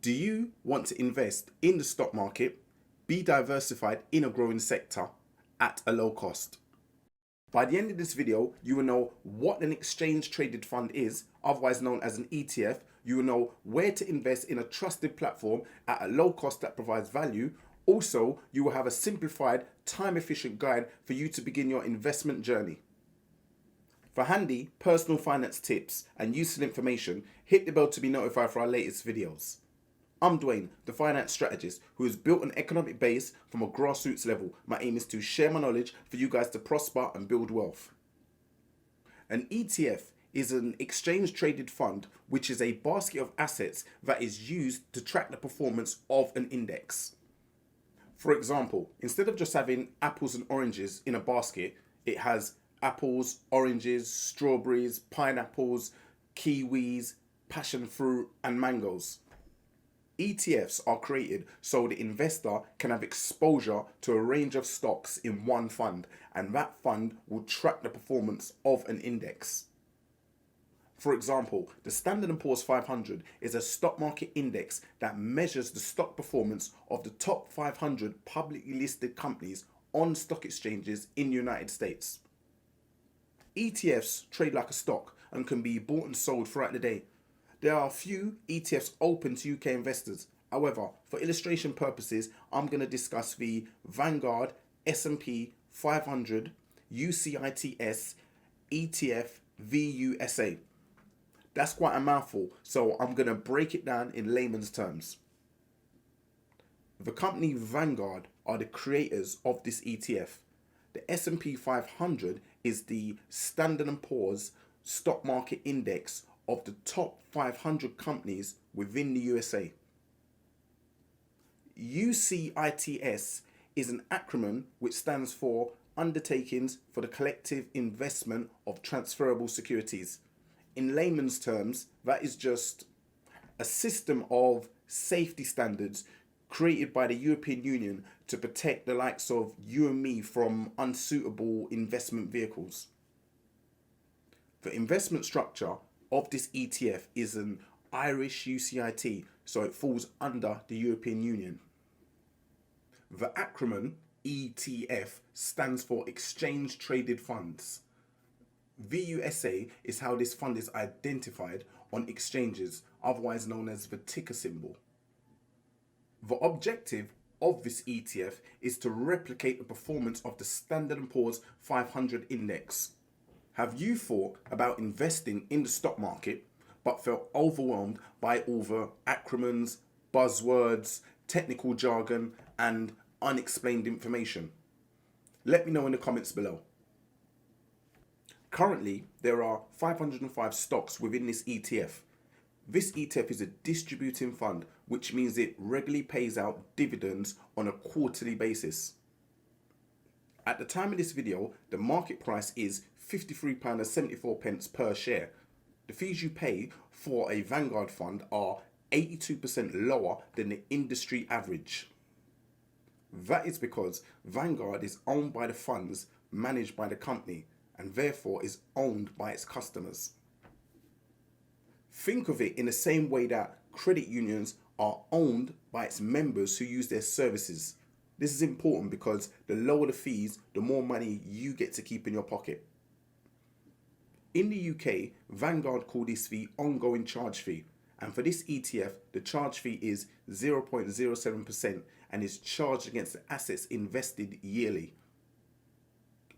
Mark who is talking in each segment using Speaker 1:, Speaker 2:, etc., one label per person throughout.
Speaker 1: Do you want to invest in the stock market, be diversified in a growing sector at a low cost? By the end of this video, you will know what an exchange traded fund is, otherwise known as an ETF. You will know where to invest in a trusted platform at a low cost that provides value. Also, you will have a simplified, time-efficient guide for you to begin your investment journey. For handy personal finance tips and useful information, hit the bell to be notified for our latest videos. I'm Dwayne, the finance strategist who has built an economic base from a grassroots level. My aim is to share my knowledge for you guys to prosper and build wealth. An ETF is an exchange traded fund, which is a basket of assets that is used to track the performance of an index. For example, instead of just having apples and oranges in a basket, it has apples, oranges, strawberries, pineapples, kiwis, passion fruit, and mangoes. ETFs are created so the investor can have exposure to a range of stocks in one fund, and that fund will track the performance of an index. For example, the Standard & Poor's 500 is a stock market index that measures the stock performance of the top 500 publicly listed companies on stock exchanges in the United States. ETFs trade like a stock and can be bought and sold throughout the day. There are a few ETFs open to UK investors. However, for illustration purposes, I'm going to discuss the Vanguard S&P 500 UCITS ETF VUSA. That's quite a mouthful, so I'm going to break it down in layman's terms. The company Vanguard are the creators of this ETF. The S&P 500 is the Standard & Poor's stock market index of the top 500 companies within the USA. UCITS is an acronym which stands for Undertakings for the Collective Investment of Transferable Securities. In layman's terms, that is just a system of safety standards created by the European Union to protect the likes of you and me from unsuitable investment vehicles. The investment structure of this ETF is an Irish UCIT, so it falls under the European Union. The acronym ETF stands for Exchange Traded Funds. VUSA is how this fund is identified on exchanges, otherwise known as the ticker symbol. The objective of this ETF is to replicate the performance of the Standard & Poor's 500 index. Have you thought about investing in the stock market but felt overwhelmed by all the acronyms, buzzwords, technical jargon, and unexplained information? Let me know in the comments below. Currently, there are 505 stocks within this ETF. This ETF is a distributing fund, which means it regularly pays out dividends on a quarterly basis. At the time of this video, the market price is £53.74 per share. The fees you pay for a Vanguard fund are 82% lower than the industry average. That is because Vanguard is owned by the funds managed by the company and therefore is owned by its customers. Think of it in the same way that credit unions are owned by its members who use their services. This is important because the lower the fees, the more money you get to keep in your pocket. In the UK, Vanguard call this fee ongoing charge fee, and for this ETF, the charge fee is 0.07% and is charged against the assets invested yearly.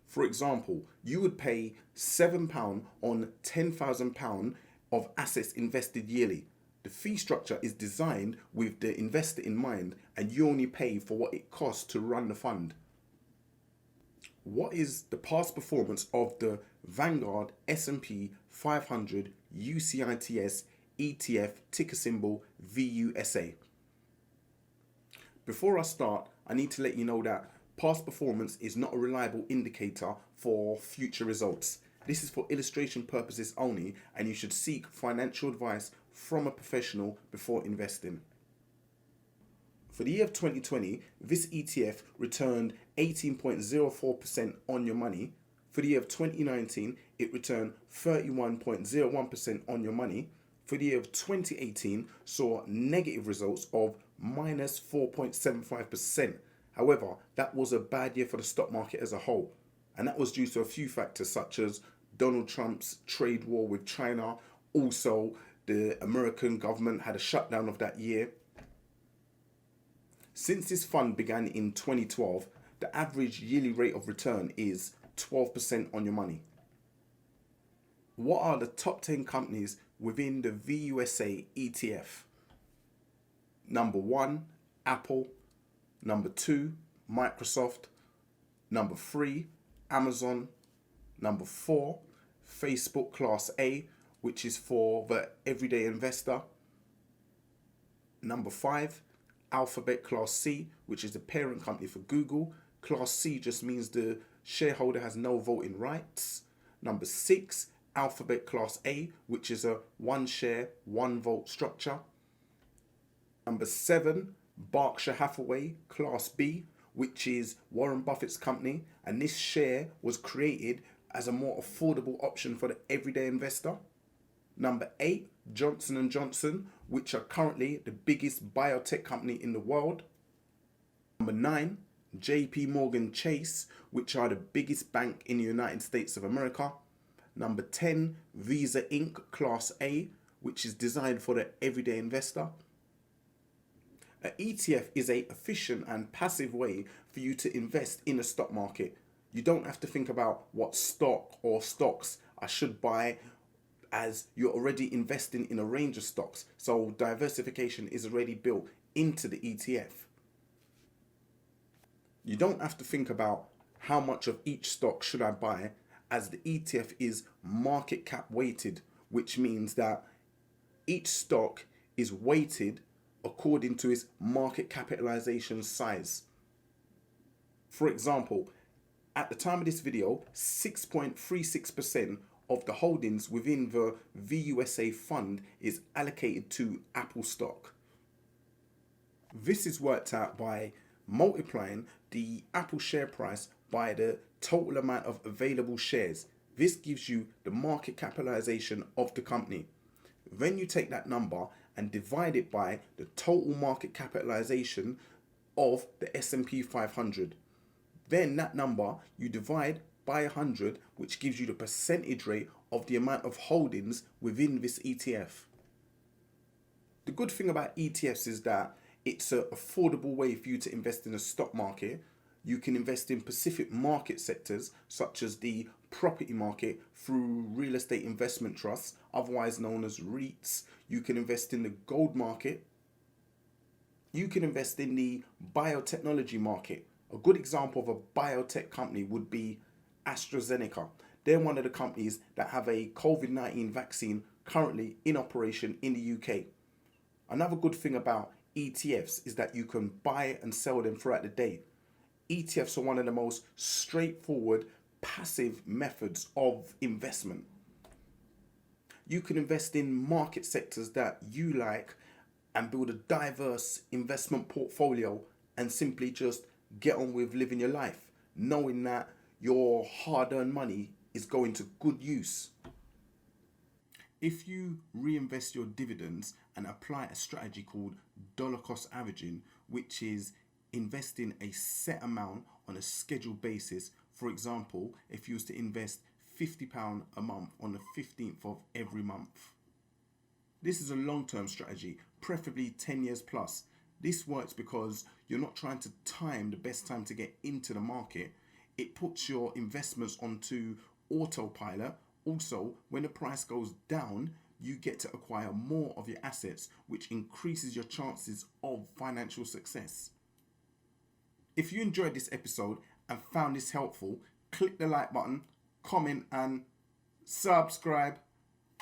Speaker 1: For example, you would pay £7 on £10,000 of assets invested yearly. The fee structure is designed with the investor in mind, and you only pay for what it costs to run the fund. What is the past performance of the Vanguard S&P 500 UCITS ETF ticker symbol VUSA? Before I start, I need to let you know that past performance is not a reliable indicator for future results. This is for illustration purposes only, and you should seek financial advice from a professional before investing. For the year of 2020, this ETF returned 18.04% on your money. For the year of 2019, it returned 31.01% on your money. for the year of 2018 saw negative results of minus 4.75%. However, that was a bad year for the stock market as a whole. And that was due to a few factors such as Donald Trump's trade war with China. Also, the American government had a shutdown of that year. Since this fund began in 2012, the average yearly rate of return is 12% on your money. What are the top 10 companies within the VUSA ETF? Number 1, Apple. Number 2, Microsoft. Number 3, Amazon. Number 4, Facebook Class A, which is for the everyday investor. Number 5, Alphabet Class C, which is the parent company for Google. Class C just means the shareholder has no voting rights. Number 6, Alphabet Class A, which is a 1 share, 1 vote structure. Number 7, Berkshire Hathaway Class B, which is Warren Buffett's company, and this share was created as a more affordable option for the everyday investor. Number 8, Johnson & Johnson, which are currently the biggest biotech company in the world. Number 9, JP Morgan Chase, which are the biggest bank in the United States of America. Number 10, Visa Inc. Class A, which is designed for the everyday investor. An ETF is an efficient and passive way for you to invest in the stock market. You don't have to think about what stock or stocks I should buy, as you're already investing in a range of stocks. So diversification is already built into the ETF. You don't have to think about how much of each stock should I buy, as the ETF is market cap weighted, which means that each stock is weighted according to its market capitalization size. For example, at the time of this video, 6.36% of the holdings within the VUSA fund is allocated to Apple stock. This is worked out by multiplying the Apple share price by the total amount of available shares. This gives you the market capitalization of the company. Then you take that number and divide it by the total market capitalization of the S&P 500. Then that number you divide by 100, which gives you the percentage rate of the amount of holdings within this ETF. The good thing about ETFs is that it's an affordable way for you to invest in the stock market. You can invest in specific market sectors such as the property market through real estate investment trusts, otherwise known as REITs. You can invest in the gold market. You can invest in the biotechnology market. A good example of a biotech company would be AstraZeneca. They're one of the companies that have a COVID-19 vaccine currently in operation in the UK. Another good thing about ETFs is that you can buy and sell them throughout the day. ETFs are one of the most straightforward, passive methods of investment. You can invest in market sectors that you like and build a diverse investment portfolio and simply just get on with living your life, knowing that your hard-earned money is going to good use. If you reinvest your dividends and apply a strategy called dollar cost averaging, which is investing a set amount on a scheduled basis. For example, if you was to invest £50 a month on the 15th of every month. This is a long-term strategy, preferably 10 years plus. This works because you're not trying to time the best time to get into the market. It puts your investments onto autopilot. Also, when the price goes down, you get to acquire more of your assets, which increases your chances of financial success. If you enjoyed this episode and found this helpful, click the like button, comment and subscribe.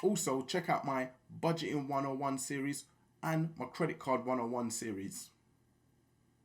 Speaker 1: Also, check out my Budgeting 101 series and my Credit Card 101 series.